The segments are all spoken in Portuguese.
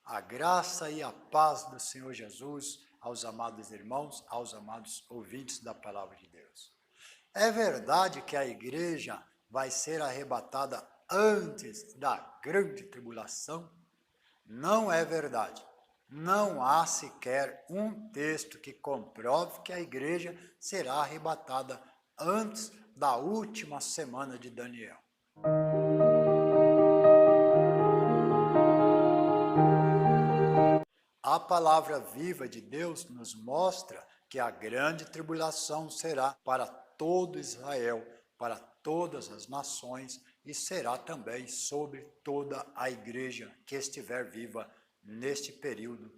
A graça e a paz do Senhor Jesus aos amados irmãos, aos amados ouvintes da palavra de Deus. É verdade que a igreja vai ser arrebatada antes da grande tribulação? Não é verdade. Não há sequer um texto que comprove que a igreja será arrebatada antes da última semana de Daniel. A palavra viva de Deus nos mostra que a grande tribulação será para todo Israel, para todas as nações e será também sobre toda a igreja que estiver viva neste período,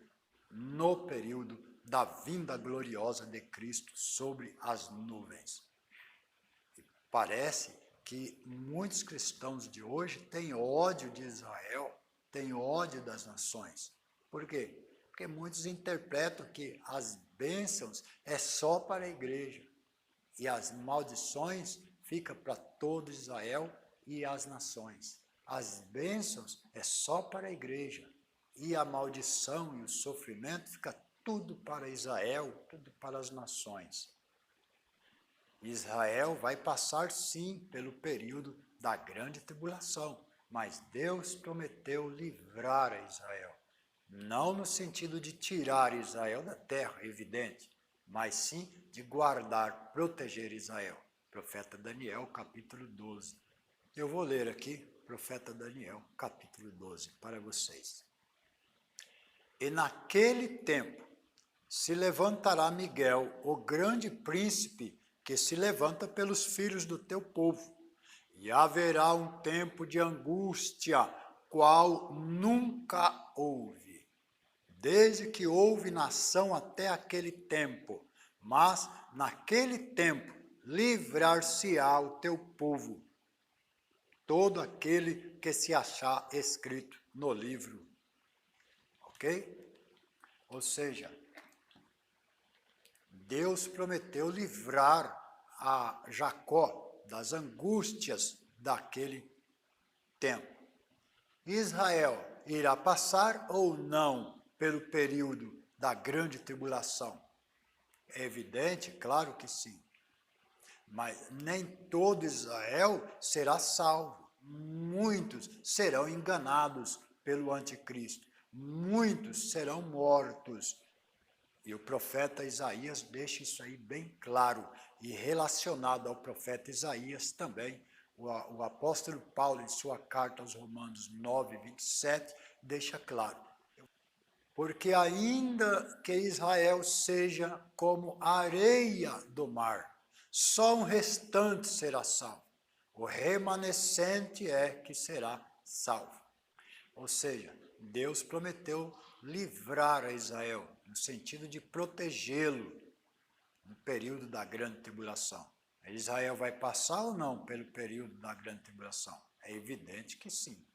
no período da vinda gloriosa de Cristo sobre as nuvens. Parece que muitos cristãos de hoje têm ódio de Israel, têm ódio das nações. Por quê? Porque muitos interpretam que as bênçãos é só para a igreja e as maldições ficam para todo Israel e as nações. As bênçãos é só para a igreja e a maldição e o sofrimento fica tudo para Israel, tudo para as nações. Israel vai passar sim pelo período da grande tribulação, mas Deus prometeu livrar a Israel. Não no sentido de tirar Israel da terra, evidente, mas sim de guardar, proteger Israel. Profeta Daniel, capítulo 12. Eu vou ler aqui, profeta Daniel, capítulo 12, para vocês. E naquele tempo se levantará Miguel, o grande príncipe, que se levanta pelos filhos do teu povo, e haverá um tempo de angústia, qual nunca houve, desde que houve nação até aquele tempo, mas naquele tempo livrar-se-á o teu povo, todo aquele que se achar escrito no livro. Ok? Ou seja, Deus prometeu livrar a Jacó das angústias daquele tempo. Israel irá passar ou não pelo período da grande tribulação? É evidente, claro que sim. Mas nem todo Israel será salvo. Muitos serão enganados pelo anticristo. Muitos serão mortos. E o profeta Isaías deixa isso aí bem claro. E relacionado ao profeta Isaías também, o apóstolo Paulo, em sua carta aos Romanos 9, 27, deixa claro. Porque ainda que Israel seja como a areia do mar, só um restante será salvo. O remanescente é que será salvo. Ou seja, Deus prometeu livrar a Israel, no sentido de protegê-lo no período da grande tribulação. Israel vai passar ou não pelo período da grande tribulação? É evidente que sim.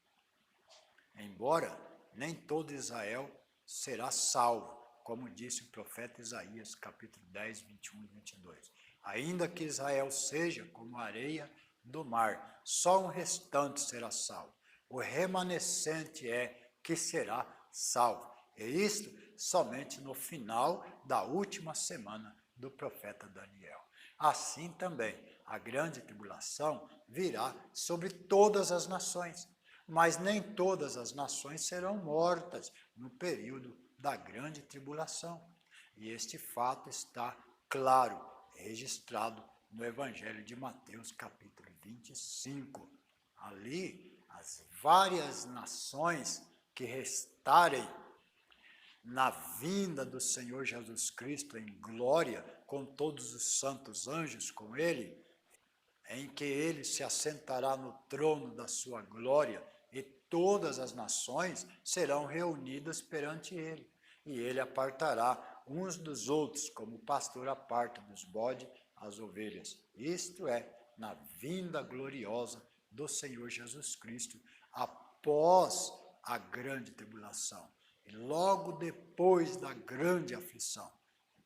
Embora nem todo Israel será salvo, como disse o profeta Isaías, capítulo 10, 21 e 22. Ainda que Israel seja como a areia do mar, só um restante será salvo. O remanescente é que será salvo. E isto somente no final da última semana do profeta Daniel. Assim também, a grande tribulação virá sobre todas as nações, mas nem todas as nações serão mortas no período da grande tribulação. E este fato está claro, registrado no Evangelho de Mateus, capítulo 25. Ali, as várias nações que restarem na vinda do Senhor Jesus Cristo em glória, com todos os santos anjos com ele, em que ele se assentará no trono da sua glória, e todas as nações serão reunidas perante ele. E ele apartará uns dos outros, como o pastor aparta dos bodes as ovelhas. Isto é, na vinda gloriosa do Senhor Jesus Cristo, após a grande tribulação, e logo depois da grande aflição.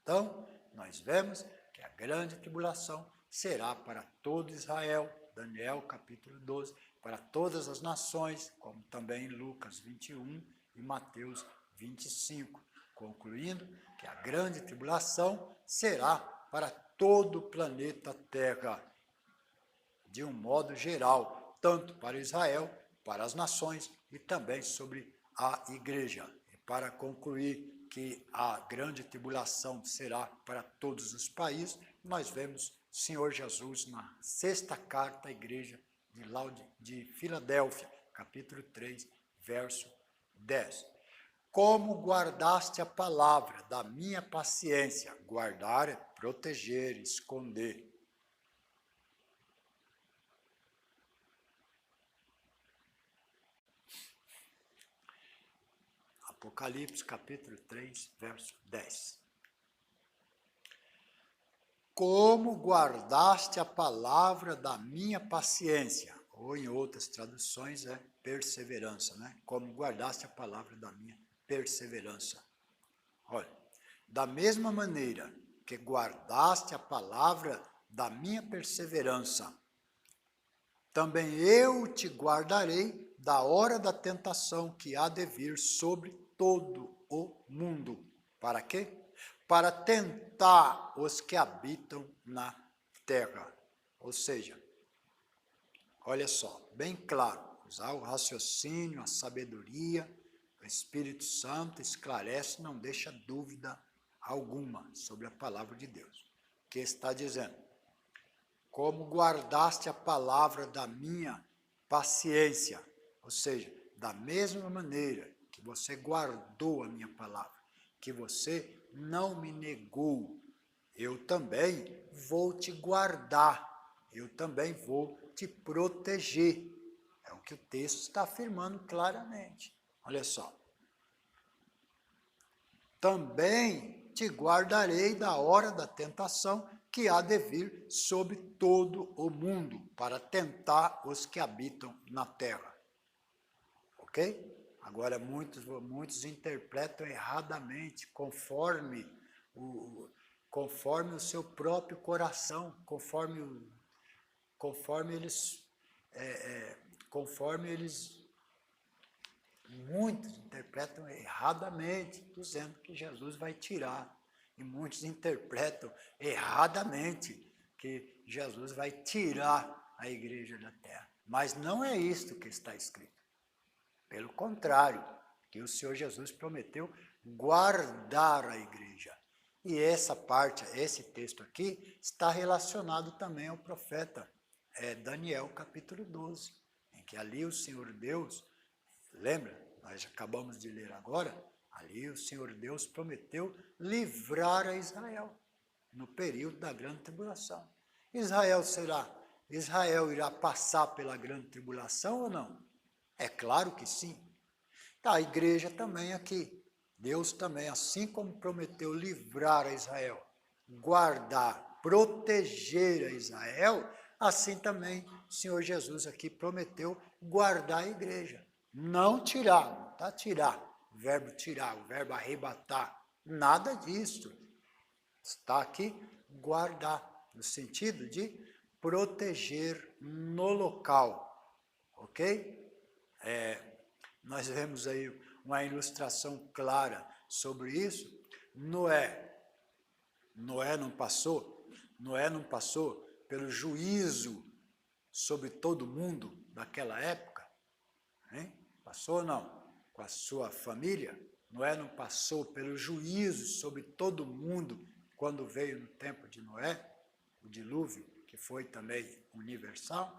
Então, nós vemos que a grande tribulação será para todo Israel, Daniel capítulo 12, para todas as nações, como também em Lucas 21, e Mateus 25, concluindo que a grande tribulação será para todo o planeta Terra, de um modo geral, tanto para Israel, para as nações e também sobre a igreja. E para concluir que a grande tribulação será para todos os países, nós vemos o Senhor Jesus na sexta carta à igreja de Filadélfia, capítulo 3, verso 10. Como guardaste a palavra da minha paciência? Guardar é proteger, esconder. Apocalipse, capítulo 3, verso 10. Como guardaste a palavra da minha paciência, ou em outras traduções é perseverança, né? Como guardaste a palavra da minha perseverança. Olha, da mesma maneira que guardaste a palavra da minha perseverança, também eu te guardarei da hora da tentação que há de vir sobre todo o mundo. Para quê? Para tentar os que habitam na terra. Ou seja, olha só, bem claro, usar o raciocínio, a sabedoria, o Espírito Santo esclarece, não deixa dúvida alguma sobre a palavra de Deus. O que está dizendo? Como guardaste a palavra da minha paciência, ou seja, da mesma maneira que você guardou a minha palavra, que você não me negou, eu também vou te guardar, eu também vou te proteger. É o que o texto está afirmando claramente. Olha só. Também te guardarei da hora da tentação que há de vir sobre todo o mundo, para tentar os que habitam na terra. Ok? Agora, muitos interpretam erradamente, conforme o seu próprio coração, conforme muitos interpretam erradamente, dizendo que Jesus vai tirar. E muitos interpretam erradamente que Jesus vai tirar a igreja da terra. Mas não é isto que está escrito. Pelo contrário, que o Senhor Jesus prometeu guardar a igreja. E essa parte, esse texto aqui, está relacionado também ao profeta Daniel, capítulo 12, em que ali o Senhor Deus, lembra, nós acabamos de ler agora, ali o Senhor Deus prometeu livrar a Israel no período da grande tribulação. Israel irá passar pela grande tribulação ou não? É claro que sim. A igreja também aqui. Deus também, assim como prometeu livrar a Israel, guardar, proteger a Israel, assim também o Senhor Jesus aqui prometeu guardar a igreja. Não tirar, não está tirar, o verbo arrebatar, nada disso. Está aqui guardar, no sentido de proteger no local, ok? Nós vemos aí uma ilustração clara sobre isso. Noé não passou pelo juízo sobre todo mundo daquela época? Hein? Passou ou não? Com a sua família? Noé não passou pelo juízo sobre todo mundo quando veio no tempo de Noé, o dilúvio, que foi também universal?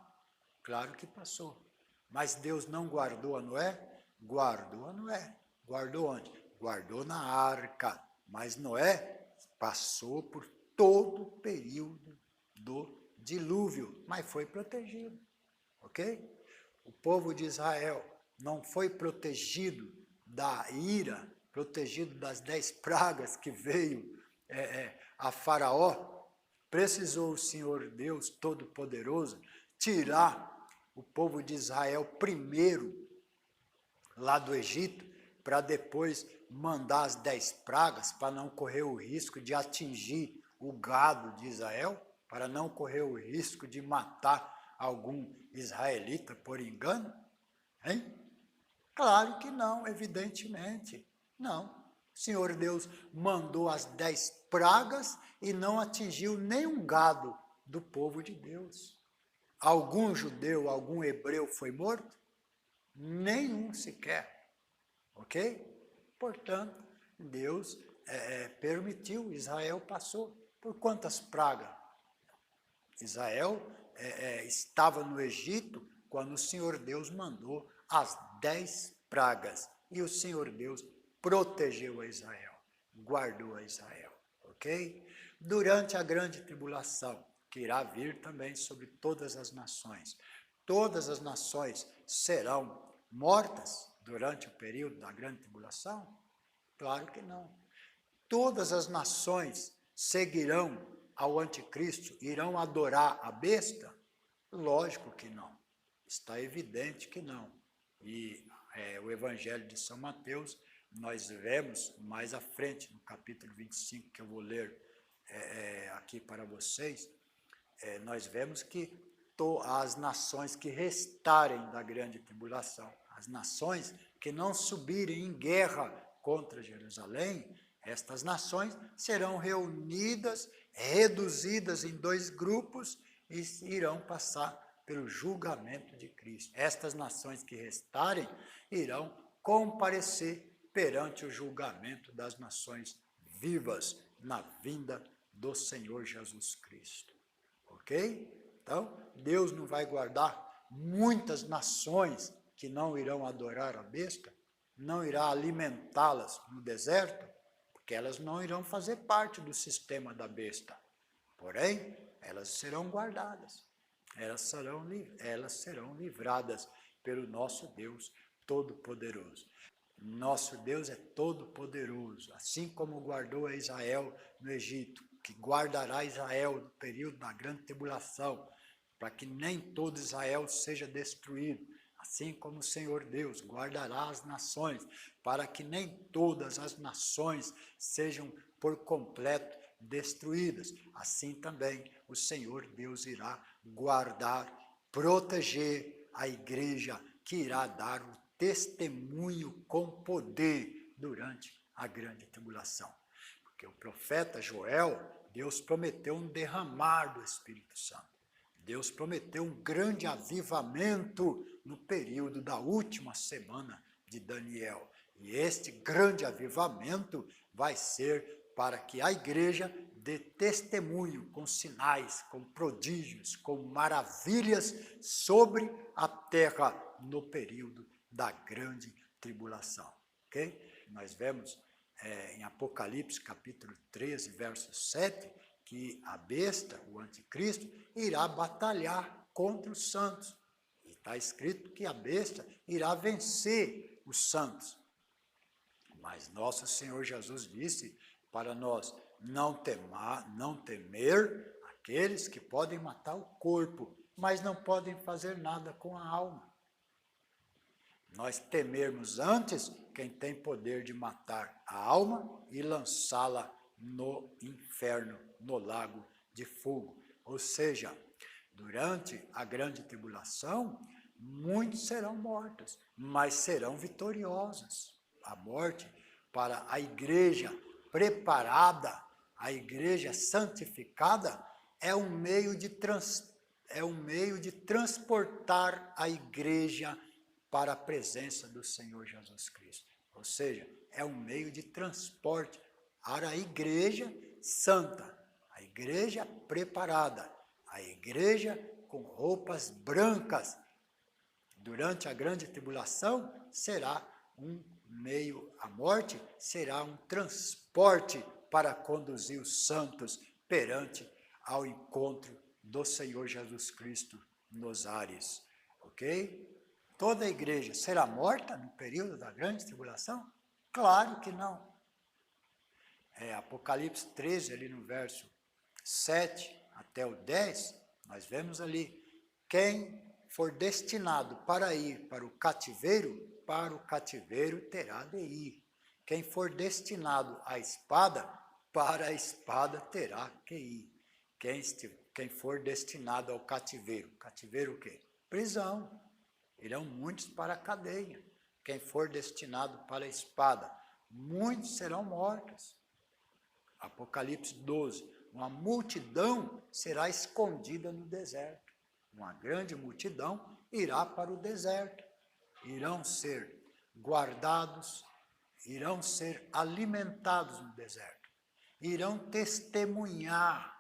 Claro que passou. Mas Deus não guardou a Noé? Guardou a Noé. Guardou onde? Guardou na arca. Mas Noé passou por todo o período do dilúvio, mas foi protegido. Ok? O povo de Israel não foi protegido da ira, protegido das 10 pragas que veio a Faraó. Precisou o Senhor Deus Todo-Poderoso tirar o povo de Israel primeiro lá do Egito, para depois mandar as 10 pragas, para não correr o risco de atingir o gado de Israel, para não correr o risco de matar algum israelita por engano, hein? Claro que não, evidentemente. Não. O Senhor Deus mandou as 10 pragas e não atingiu nenhum gado do povo de Deus. Algum judeu, algum hebreu foi morto? Nenhum sequer. Ok? Portanto, Deus permitiu, Israel passou. Por quantas pragas? Israel estava no Egito quando o Senhor Deus mandou as 10 pragas. E o Senhor Deus protegeu a Israel, guardou a Israel, ok? Durante a grande tribulação, que irá vir também sobre todas as nações serão mortas durante o período da grande tribulação? Claro que não. Todas as nações seguirão ao anticristo, irão adorar a besta? Lógico que não. Está evidente que não. E o Evangelho de São Mateus, nós vemos mais à frente, no capítulo 25, que eu vou ler aqui para vocês, nós vemos que as nações que restarem da grande tribulação, as nações que não subirem em guerra contra Jerusalém, estas nações serão reunidas, reduzidas em 2 grupos e irão passar pelo julgamento de Cristo. Estas nações que restarem irão comparecer perante o julgamento das nações vivas na vinda do Senhor Jesus Cristo. Ok? Então, Deus não vai guardar muitas nações que não irão adorar a besta, não irá alimentá-las no deserto, porque elas não irão fazer parte do sistema da besta. Porém, elas serão guardadas, elas serão livradas pelo nosso Deus Todo-Poderoso. Nosso Deus é todo-poderoso, assim como guardou a Israel no Egito, que guardará Israel no período da grande tribulação, para que nem todo Israel seja destruído, assim como o Senhor Deus guardará as nações, para que nem todas as nações sejam por completo destruídas. Assim também o Senhor Deus irá guardar, proteger a igreja, que irá dar o testemunho com poder durante a grande tribulação. Porque o profeta Joel, Deus prometeu um derramar do Espírito Santo. Deus prometeu um grande avivamento no período da última semana de Daniel. E este grande avivamento vai ser para que a igreja dê testemunho com sinais, com prodígios, com maravilhas sobre a terra no período da grande tribulação. Ok? Nós vemos em Apocalipse, capítulo 13, verso 7, que a besta, o anticristo, irá batalhar contra os santos. E está escrito que a besta irá vencer os santos. Mas nosso Senhor Jesus disse para nós não temer aqueles que podem matar o corpo, mas não podem fazer nada com a alma. Nós temermos antes quem tem poder de matar a alma e lançá-la no inferno, no lago de fogo. Ou seja, durante a grande tribulação, muitos serão mortos, mas serão vitoriosos. A morte para a igreja preparada, a igreja santificada, é um meio de transportar a igreja para a presença do Senhor Jesus Cristo. Ou seja, é um meio de transporte para a igreja santa, a igreja preparada, a igreja com roupas brancas. Durante a grande tribulação será um meio, a morte será um transporte para conduzir os santos perante ao encontro do Senhor Jesus Cristo nos ares. Ok? Toda a igreja será morta no período da grande tribulação? Claro que não. Apocalipse 13, ali no verso 7 até o 10, nós vemos ali, quem for destinado para ir para o cativeiro terá de ir. Quem for destinado à espada, para a espada terá que ir. Quem for destinado ao cativeiro o quê? Prisão. Irão muitos para a cadeia. quem for destinado para a espada. Muitos serão mortos. Apocalipse 12. Uma multidão será escondida no deserto. Uma grande multidão irá para o deserto. Irão ser guardados, irão ser alimentados no deserto. Irão testemunhar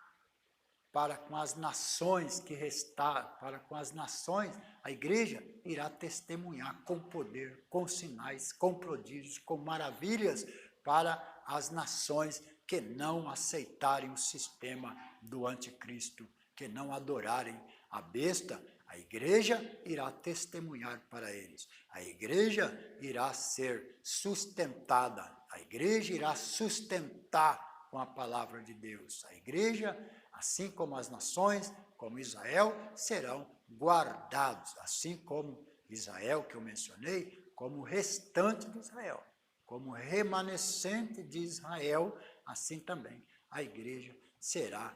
para com as nações que restaram, para com as nações, a igreja irá testemunhar com poder, com sinais, com prodígios, com maravilhas para as nações que não aceitarem o sistema do anticristo, que não adorarem a besta. A igreja irá testemunhar para eles. A igreja irá ser sustentada. A igreja irá sustentar com a palavra de Deus. A igreja, assim como as nações, como Israel, serão guardados. Assim como Israel, que eu mencionei, como o restante de Israel. Como remanescente de Israel, assim também a igreja será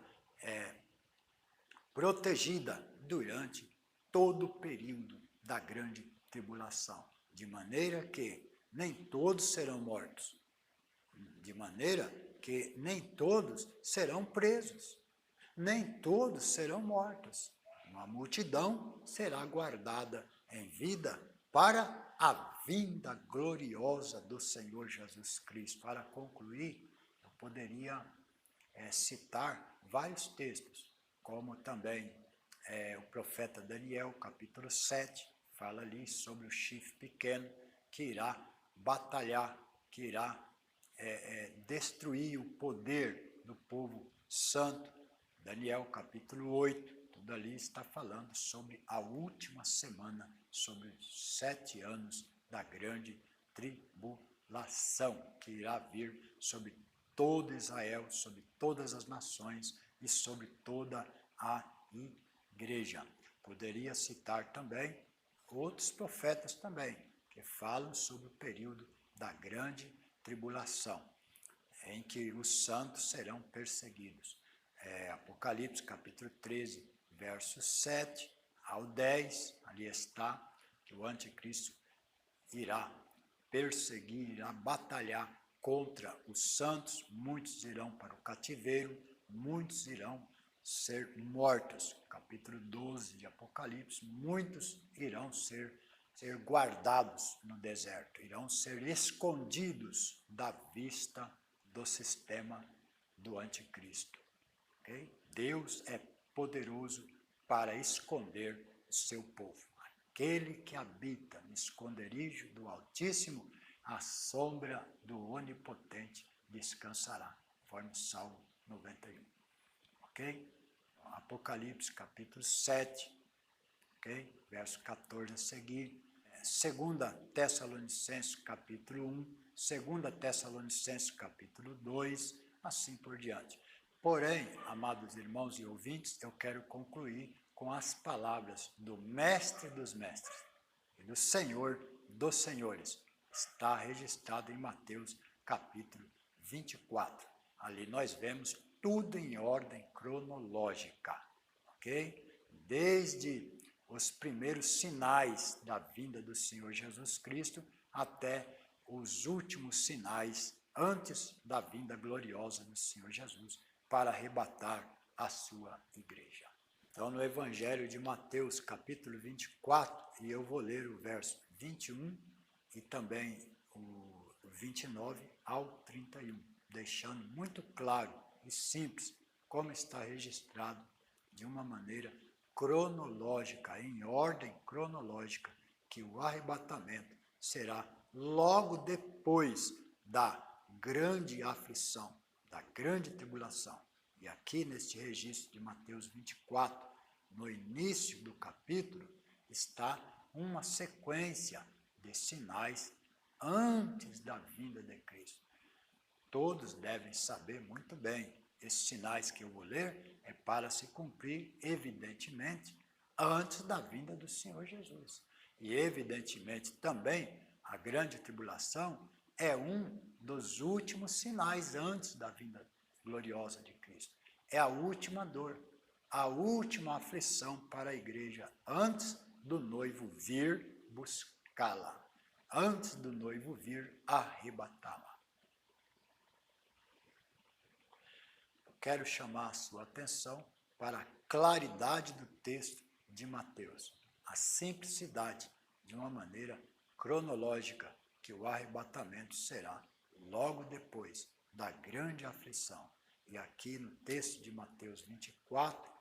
protegida durante todo o período da grande tribulação, de maneira que nem todos serão mortos, de maneira que nem todos serão presos, nem todos serão mortos. Uma multidão será guardada em vida para a vinda gloriosa do Senhor Jesus Cristo. Para concluir, eu poderia citar vários textos, como também o profeta Daniel, capítulo 7, fala ali sobre o chifre pequeno que irá batalhar, que irá destruir o poder do povo santo. Daniel, capítulo 8, tudo ali está falando sobre a última semana, sobre os 7 anos da grande tribulação, que irá vir sobre todo Israel, sobre todas as nações e sobre toda a igreja. Poderia citar também outros profetas também, que falam sobre o período da grande tribulação, em que os santos serão perseguidos. Apocalipse, capítulo 13, versos 7 ao 10, ali está que o anticristo irá perseguir, irá batalhar contra os santos, muitos irão para o cativeiro, muitos irão ser mortos. Capítulo 12 de Apocalipse, muitos irão ser guardados no deserto, irão ser escondidos da vista do sistema do anticristo. Okay? Deus é poderoso para esconder o seu povo. Aquele que habita no esconderijo do Altíssimo, à sombra do Onipotente descansará, conforme Salmo 91. Ok? Apocalipse, capítulo 7, ok? Verso 14 a seguir. 2 Tessalonicenses, capítulo 1, 2 Tessalonicenses, capítulo 2, assim por diante. Porém, amados irmãos e ouvintes, eu quero concluir com as palavras do Mestre dos Mestres e do Senhor dos Senhores. Está registrado em Mateus, capítulo 24. Ali nós vemos tudo em ordem cronológica, ok? Desde os primeiros sinais da vinda do Senhor Jesus Cristo até os últimos sinais antes da vinda gloriosa do Senhor Jesus para arrebatar a sua igreja. Então, no Evangelho de Mateus, capítulo 24, e eu vou ler o verso 21 e também o 29 ao 31, deixando muito claro e simples como está registrado de uma maneira cronológica, em ordem cronológica, que o arrebatamento será logo depois da grande aflição, da grande tribulação. E aqui neste registro de Mateus 24, no início do capítulo, está uma sequência de sinais antes da vinda de Cristo. Todos devem saber muito bem, esses sinais que eu vou ler é para se cumprir, evidentemente, antes da vinda do Senhor Jesus. E, evidentemente, também a grande tribulação é um dos últimos sinais antes da vinda gloriosa de Cristo. É a última dor, a última aflição para a igreja antes do noivo vir buscá-la. antes do noivo vir arrebatá-la. Quero chamar a sua atenção para a claridade do texto de Mateus, a simplicidade de uma maneira cronológica, que o arrebatamento será logo depois da grande aflição. E aqui no texto de Mateus 24,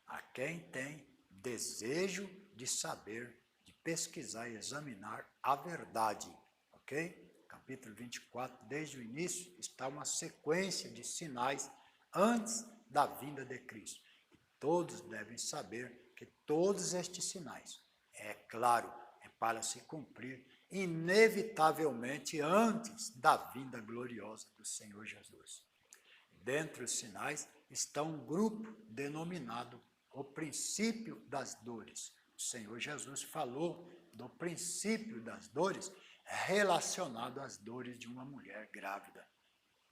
a quem tem desejo de saber, de pesquisar e examinar a verdade, ok? Capítulo 24, desde o início, está uma sequência de sinais antes da vinda de Cristo. E todos devem saber que todos estes sinais, é claro, é para se cumprir inevitavelmente antes da vinda gloriosa do Senhor Jesus. Dentre os sinais está um grupo denominado o princípio das dores. O Senhor Jesus falou do princípio das dores relacionado às dores de uma mulher grávida,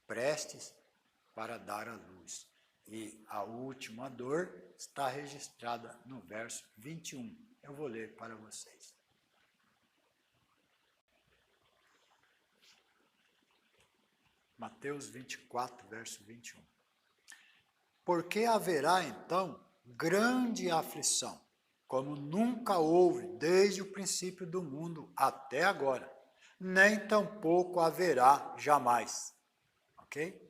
prestes para dar à luz. E a última dor está registrada no verso 21. Eu vou ler para vocês. Mateus 24, verso 21. Porque haverá então grande aflição, como nunca houve desde o princípio do mundo até agora, nem tampouco haverá jamais. Ok?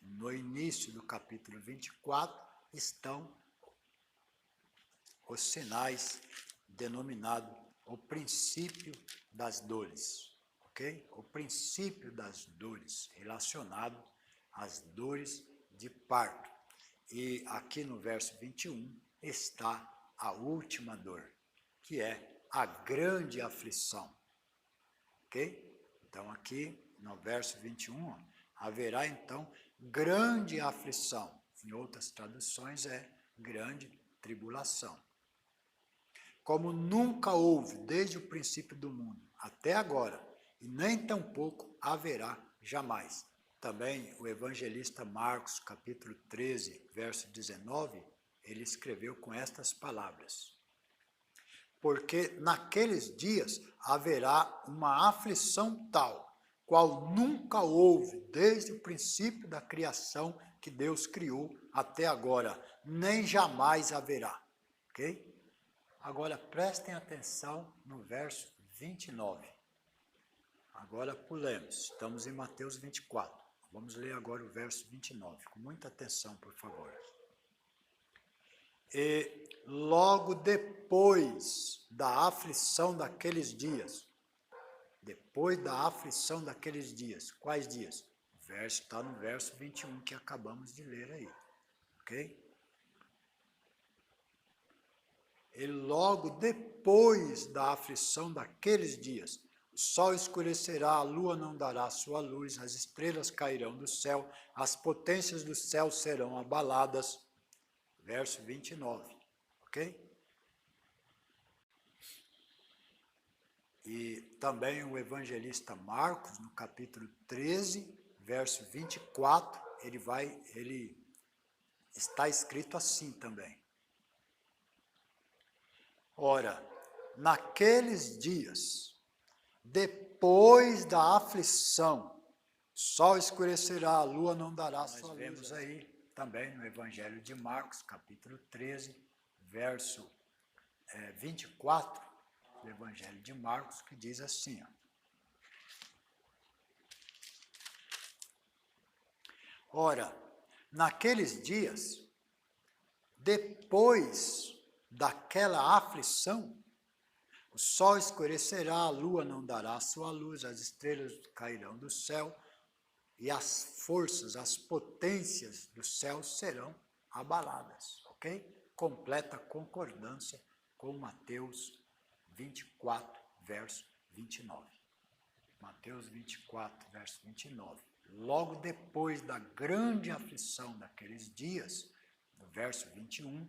No início do capítulo 24 estão os sinais denominados o princípio das dores. Ok? O princípio das dores, relacionado às dores de parto. E aqui no verso 21 está a última dor, que é a grande aflição. Ok? Então aqui no verso 21, haverá então grande aflição. Em outras traduções é grande tribulação. Como nunca houve desde o princípio do mundo até agora, e nem tampouco haverá jamais. Também o evangelista Marcos, capítulo 13, verso 19, ele escreveu com estas palavras: porque naqueles dias haverá uma aflição tal, qual nunca houve desde o princípio da criação que Deus criou até agora, nem jamais haverá. Ok? Agora prestem atenção no verso 29. Agora pulemos, estamos em Mateus 24. Vamos ler agora o verso 29, com muita atenção, por favor. E logo depois da aflição daqueles dias, quais dias? O verso está no verso 21 que acabamos de ler aí, ok? E logo depois da aflição daqueles dias, o sol escurecerá, a lua não dará sua luz, as estrelas cairão do céu, as potências do céu serão abaladas. Verso 29, ok? E também o evangelista Marcos, no capítulo 13, verso 24, ele está escrito assim também. Ora, naqueles dias, depois da aflição, o sol escurecerá, a lua não dará sua luz. Nós vemos aí também no Evangelho de Marcos, capítulo 13, verso 24, do Evangelho de Marcos, que diz assim, ó. Ora, naqueles dias, depois daquela aflição, o sol escurecerá, a lua não dará sua luz, as estrelas cairão do céu, e as forças, as potências do céu serão abaladas, ok? Completa concordância com Mateus 24, verso 29. Mateus 24, verso 29. Logo depois da grande aflição daqueles dias, no verso 21,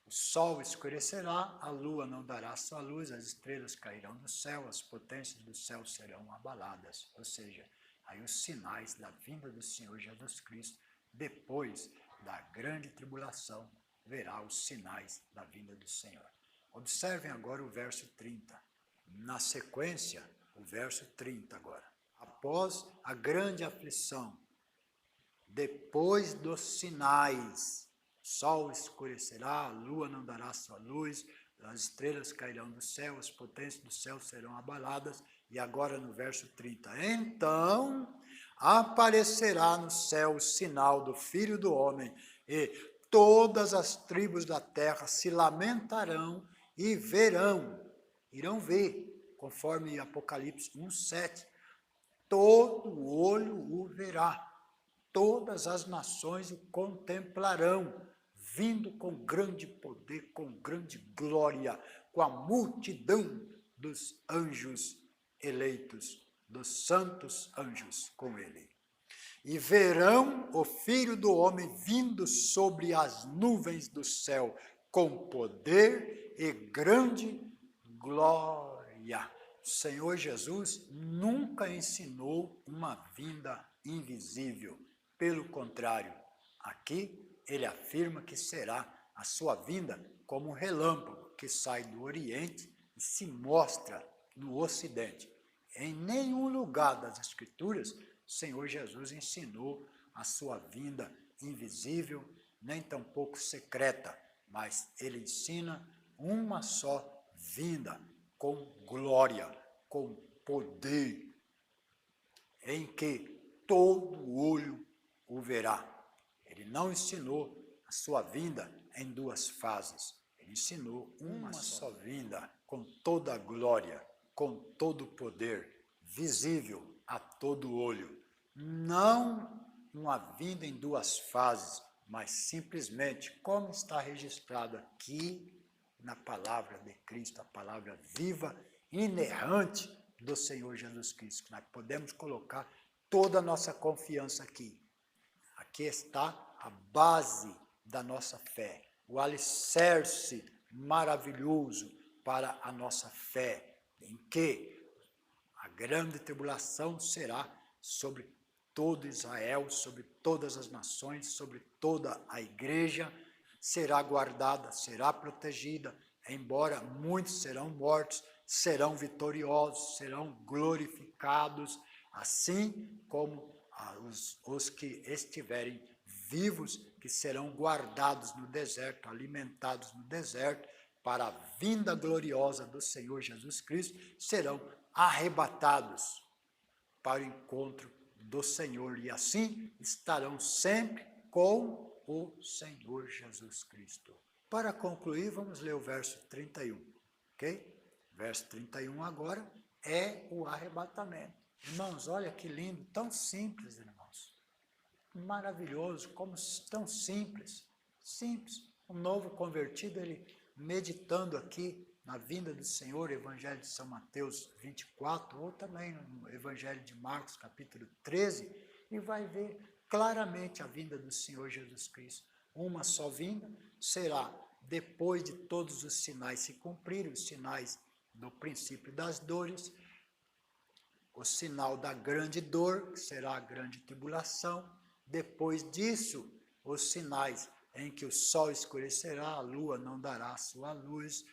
o sol escurecerá, a lua não dará sua luz, as estrelas cairão do céu, as potências do céu serão abaladas. Ou seja, aí os sinais da vinda do Senhor Jesus Cristo, depois da grande tribulação, verá os sinais da vinda do Senhor. Observem agora o verso 30. Na sequência, o verso 30 agora. Após a grande aflição, depois dos sinais, o sol escurecerá, a lua não dará sua luz, as estrelas cairão do céu, as potências do céu serão abaladas. E agora no verso 30, então aparecerá no céu o sinal do Filho do Homem, e todas as tribos da terra se lamentarão e verão, irão ver, conforme Apocalipse 1:7, todo olho o verá, todas as nações o contemplarão, vindo com grande poder, com grande glória, com a multidão dos anjos eleitos, dos santos anjos com ele. E verão o Filho do Homem vindo sobre as nuvens do céu, com poder e grande glória. O Senhor Jesus nunca ensinou uma vinda invisível. Pelo contrário, aqui ele afirma que será a sua vinda como um relâmpago que sai do Oriente e se mostra no Ocidente. Em nenhum lugar das Escrituras o Senhor Jesus ensinou a sua vinda invisível, nem tampouco secreta, mas ele ensina uma só vinda, com glória, com poder, em que todo olho o verá. Ele não ensinou a sua vinda em duas fases, ele ensinou uma só vinda, com toda a glória, com todo o poder, visível a todo olho. Não uma vinda em duas fases, mas simplesmente como está registrado aqui na palavra de Cristo, a palavra viva, inerrante do Senhor Jesus Cristo. Nós podemos colocar toda a nossa confiança aqui. Aqui está a base da nossa fé, o alicerce maravilhoso para a nossa fé, em que a grande tribulação será sobre todo Israel, sobre todas as nações, sobre toda a igreja, será guardada, será protegida, embora muitos serão mortos, serão vitoriosos, serão glorificados, assim como os que estiverem vivos, que serão guardados no deserto, alimentados no deserto, para a vinda gloriosa do Senhor Jesus Cristo, serão arrebatados para o encontro do Senhor, e assim estarão sempre com o Senhor Jesus Cristo. Para concluir, vamos ler o verso 31, ok? Verso 31 agora é o arrebatamento. Irmãos, olha que lindo, tão simples, irmãos. Maravilhoso, como tão simples. Simples. Um novo convertido, ele meditando aqui na vinda do Senhor, Evangelho de São Mateus 24, ou também no Evangelho de Marcos, capítulo 13, e vai ver claramente a vinda do Senhor Jesus Cristo. Uma só vinda será depois de todos os sinais se cumprirem, os sinais do princípio das dores, o sinal da grande dor, que será a grande tribulação. Depois disso, os sinais em que o sol escurecerá, a lua não dará sua luz,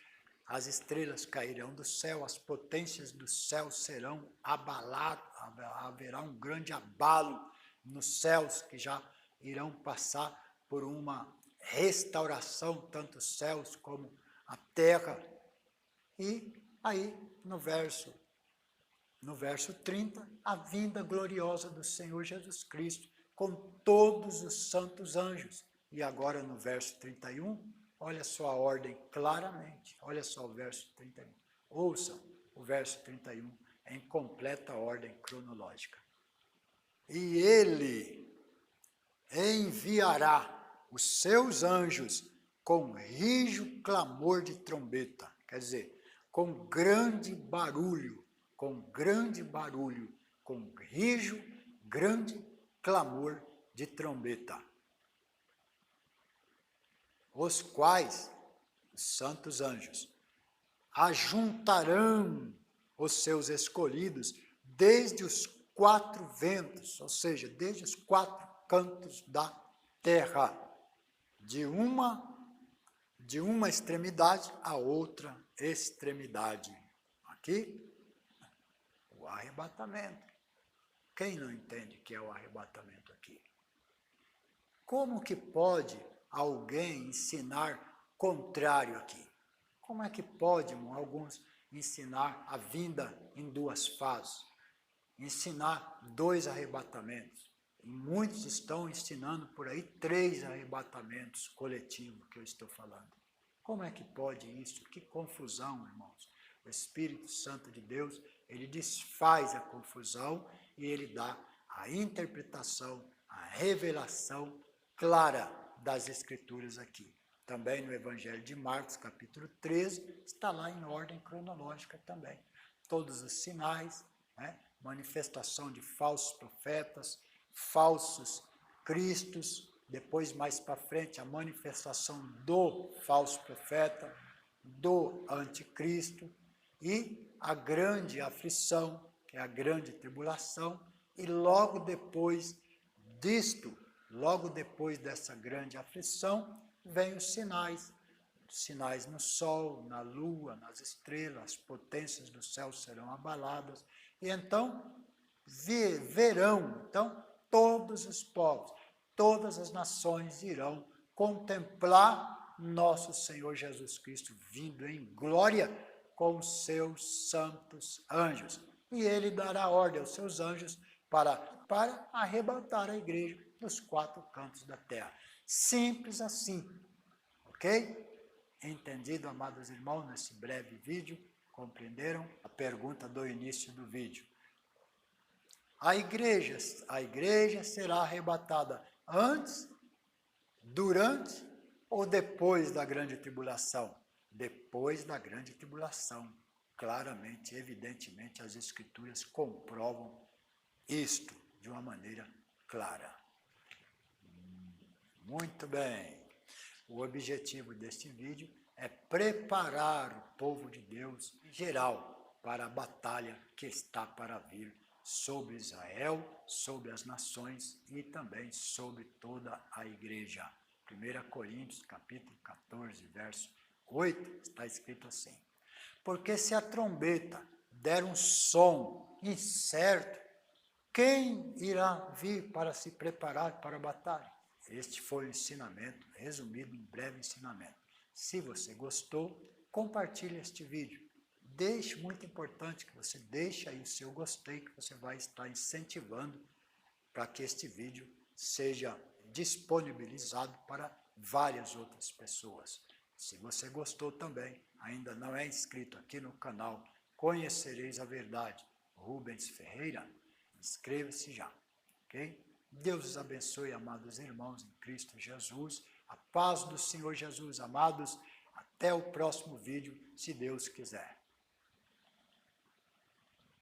as estrelas cairão do céu, as potências do céu serão abaladas, haverá um grande abalo nos céus, que já irão passar por uma restauração, tanto os céus como a terra. E aí, no verso 30, a vinda gloriosa do Senhor Jesus Cristo, com todos os santos anjos. E agora no verso 31, olha só a ordem claramente, olha só o verso 31. Ouçam o verso 31 em completa ordem cronológica. E ele enviará os seus anjos com rijo clamor de trombeta, quer dizer, com grande barulho, com rijo, grande clamor de trombeta, os quais, os santos anjos, ajuntarão os seus escolhidos desde os quatro ventos, ou seja, desde os quatro cantos da terra, de uma extremidade à outra extremidade. aqui, o arrebatamento. Quem não entende que é o arrebatamento aqui? Como que pode alguém ensinar contrário aqui? Como é que pode alguns ensinar a vinda em duas fases? Ensinar 2 arrebatamentos. E muitos estão ensinando por aí 3 arrebatamentos coletivos que eu estou falando. Como é que pode isso? Que confusão, irmãos. O Espírito Santo de Deus, ele desfaz a confusão e ele dá a interpretação, a revelação clara das Escrituras aqui. Também no Evangelho de Marcos, capítulo 13, está lá em ordem cronológica também. Todos os sinais, né? Manifestação de falsos profetas, falsos cristos, depois mais para frente a manifestação do falso profeta, do anticristo e a grande aflição, que é a grande tribulação, e logo depois disto, logo depois dessa grande aflição, vem os sinais. Sinais no sol, na lua, nas estrelas, as potências do céu serão abaladas. E então, verão, então, todos os povos, todas as nações irão contemplar nosso Senhor Jesus Cristo vindo em glória com os seus santos anjos. E ele dará ordem aos seus anjos para arrebatar a igreja dos 4 cantos da terra. Simples assim, ok? Entendido, amados irmãos, nesse breve vídeo? Compreenderam a pergunta do início do vídeo? A igreja será arrebatada antes, durante ou depois da grande tribulação? Depois da grande tribulação. Claramente, evidentemente, as Escrituras comprovam isto de uma maneira clara. Muito bem. O objetivo deste vídeo é preparar o povo de Deus em geral para a batalha que está para vir sobre Israel, sobre as nações e também sobre toda a igreja. 1 Coríntios, capítulo 14, verso 8, está escrito assim: porque se a trombeta der um som incerto, quem irá vir para se preparar para a batalha? Este foi o ensinamento, resumido em breve ensinamento. Se você gostou, compartilhe este vídeo. Deixe, muito importante, que você deixe aí o seu gostei, que você vai estar incentivando para que este vídeo seja disponibilizado para várias outras pessoas. Se você gostou também, ainda não é inscrito aqui no canal Conhecereis a Verdade, Rubens Ferreira, inscreva-se já, ok? Deus os abençoe, amados irmãos em Cristo Jesus. A paz do Senhor Jesus, amados. Até o próximo vídeo, se Deus quiser.